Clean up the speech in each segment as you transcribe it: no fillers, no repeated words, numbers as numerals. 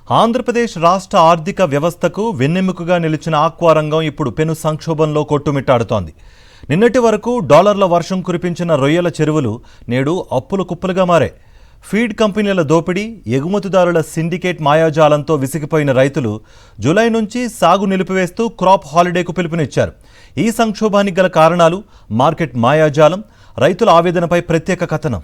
ఆంధ్రప్రదేశ్ రాష్ట్ర ఆర్థిక వ్యవస్థకు వెన్నెముకగా నిలిచిన ఆక్వా రంగం ఇప్పుడు పెను సంక్షోభంలో కొట్టుమిట్టాడుతోంది. నిన్నటి వరకు డాలర్ల వర్షం కురిపించిన రొయ్యల చెరువులు నేడు అప్పుల కుప్పలుగా మారాయి. ఫీడ్ కంపెనీల దోపిడీ, ఎగుమతిదారుల సిండికేట్ మాయాజాలంతో విసిగిపోయిన రైతులు జూలై నుంచి సాగు నిలిపివేస్తూ క్రాప్ హాలిడేకు పిలుపునిచ్చారు. ఈ సంక్షోభానికి గల కారణాలు, మార్కెట్ మాయాజాలం, రైతుల ఆవేదనపై ప్రత్యేక కథనం.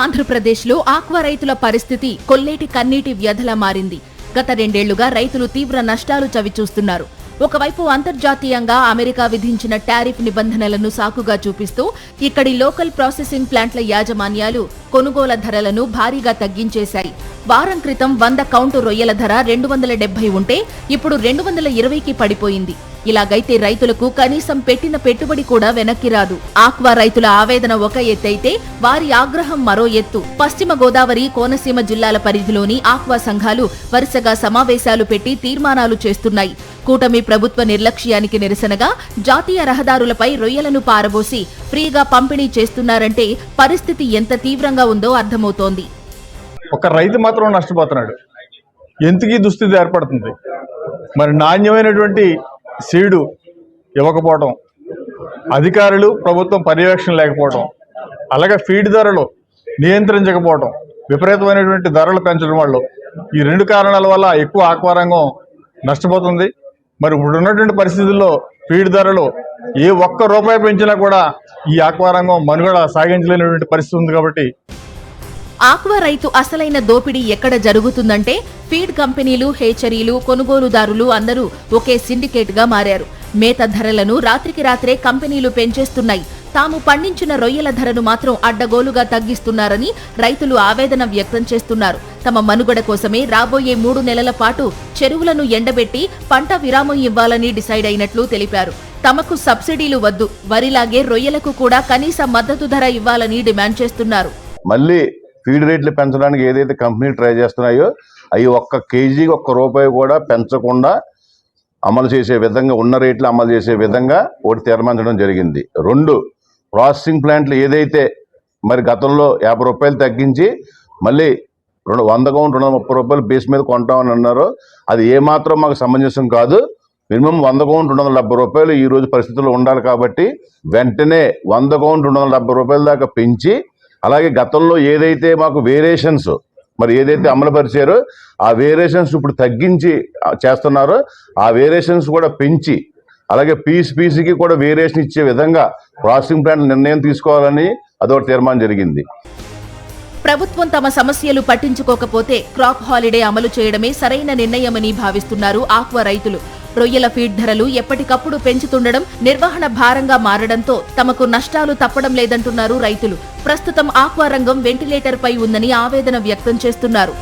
ఆంధ్రప్రదేశ్లో ఆక్వా రైతుల పరిస్థితి కొల్లేటి కన్నీటి వ్యధలా మారింది. గత 2 ఏళ్లుగా రైతులు తీవ్ర నష్టాలు చవిచూస్తున్నారు. ఒకవైపు అంతర్జాతీయంగా అమెరికా విధించిన టారిఫ్ నిబంధనలను సాకుగా చూపిస్తూ ఇక్కడి లోకల్ ప్రాసెసింగ్ ప్లాంట్ల యాజమాన్యాలు కొనుగోల ధరలను భారీగా తగ్గించేశాయి. వారం క్రితం 100 కౌంటు రొయ్యల ధర 270 ఉంటే ఇప్పుడు 220కి పడిపోయింది. ఇలాగైతే రైతులకు కనీసం పెట్టిన పెట్టుబడి కూడా వెనక్కి రాదు. ఆక్వా రైతుల ఆవేదన ఒక ఎత్తైతే వారి ఆగ్రహం మరో ఎత్తు. పశ్చిమ గోదావరి, కోనసీమ జిల్లాల పరిధిలోని ఆక్వా సంఘాలు వరుసగా సమావేశాలు పెట్టి తీర్మానాలు చేస్తున్నాయి. కూటమి ప్రభుత్వ నిర్లక్ష్యానికి నిరసనగా జాతీయ రహదారులపై రొయ్యలను పారబోసి ఫ్రీగా పంపిణీ చేస్తున్నారంటే పరిస్థితి ఎంత తీవ్రంగా ఉందో అర్థమవుతోంది. ఒక రైతు మాత్రం నష్టపోతున్నాడు. ఎందుకు ఈ దుస్థితి ఏర్పడుతుంది? మరి నాణ్యమైనటువంటి సీడు ఇవ్వకపోవడం, అధికారులు ప్రభుత్వం పర్యవేక్షణ లేకపోవడం, అలాగే ఫీడ్ ధరలు నియంత్రించకపోవడం, విపరీతమైనటువంటి ధరలు పెంచడం వల్ల ఈ 2 కారణాల వల్ల ఎక్కువ ఆక్వా రంగం నష్టపోతుంది. మరి ఇప్పుడున్నటువంటి పరిస్థితుల్లో ఫీడ్ ధరలు ఏ ఒక్క రూపాయి పెంచినా కూడా ఈ ఆక్వా రంగం మనుగడ సాగించలేనటువంటి పరిస్థితి ఉంది. కాబట్టి ఆక్వా రైతు అసలైన దోపిడీ ఎక్కడ జరుగుతుందంటే ఫీడ్ కంపెనీలు, హేచరీలు, కొనుగోలుదారులు అందరూ ఒకే సిండికేట్ గా మారారు. మేత ధరలను రాత్రికి రాత్రే కంపెనీలు పెంచేస్తున్నాయి. తాము పండించిన రొయ్యల ధరను మాత్రం అడ్డగోలుగా తగ్గిస్తున్నారని రైతులు ఆవేదన వ్యక్తం చేస్తున్నారు. తమ మనుగడ కోసమే రాబోయే 3 నెలల పాటు చెరువులను ఎండబెట్టి పంట విరామం ఇవ్వాలని డిసైడ్ అయినట్లు తెలిపారు. తమకు సబ్సిడీలు వద్దు, వరిలాగే రొయ్యలకు కూడా కనీస మద్దతు ధర ఇవ్వాలని డిమాండ్ చేస్తున్నారు. మళ్ళీ ఫీడ్ రేట్లు పెంచడానికి ఏదైతే కంపెనీలు ట్రై చేస్తున్నాయో అవి ఒక్క కేజీకి ₹1 కూడా పెంచకుండా అమలు చేసే విధంగా, ఉన్న రేట్లు అమలు చేసే విధంగా ఒకటి తీర్మానించడం జరిగింది. 2, ప్రాసెసింగ్ ప్లాంట్లు ఏదైతే మరి గతంలో ₹50 తగ్గించి మళ్ళీ 100 కౌంట్ ₹230 బేస్ మీద కొంటామని అన్నారో అది ఏమాత్రం మాకు సమంజసం కాదు. మినిమం 100 కౌంట్ ₹270 ఈ రోజు పరిస్థితుల్లో ఉండాలి. కాబట్టి వెంటనే 100 కౌంట్ ₹270 దాకా పెంచి, అలాగే గతంలో ఏదైతే మాకు వేరియేషన్స్ మరి ఏదైతే అమలుపరిచారో ఆ వేరియేషన్స్ ఇప్పుడు తగ్గించి చేస్తున్నారో ఆ వేరియేషన్స్ కూడా పెంచి, అలాగే పీస్కి కూడా వేరియేషన్ ఇచ్చే విధంగా ప్రాసెసింగ్ ప్లాంట్ నిర్ణయం తీసుకోవాలని అదొక తీర్మానం జరిగింది. ప్రభుత్వం తమ సమస్యలు పట్టించుకోకపోతే క్రాప్ హాలిడే అమలు చేయడమే సరైన నిర్ణయమని భావిస్తున్నారు ఆక్వా రైతులు. రొయ్యల ఫీడ్ ధరలు ఎప్పటికప్పుడు పెంచుతుండడం నిర్వహణ భారంగా మారడంతో తమకు నష్టాలు తప్పడం లేదంటున్నారు రైతులు. ప్రస్తుతం ఆక్వా రంగం వెంటిలేటర్ పై ఉందని ఆవేదన వ్యక్తం చేస్తున్నారు.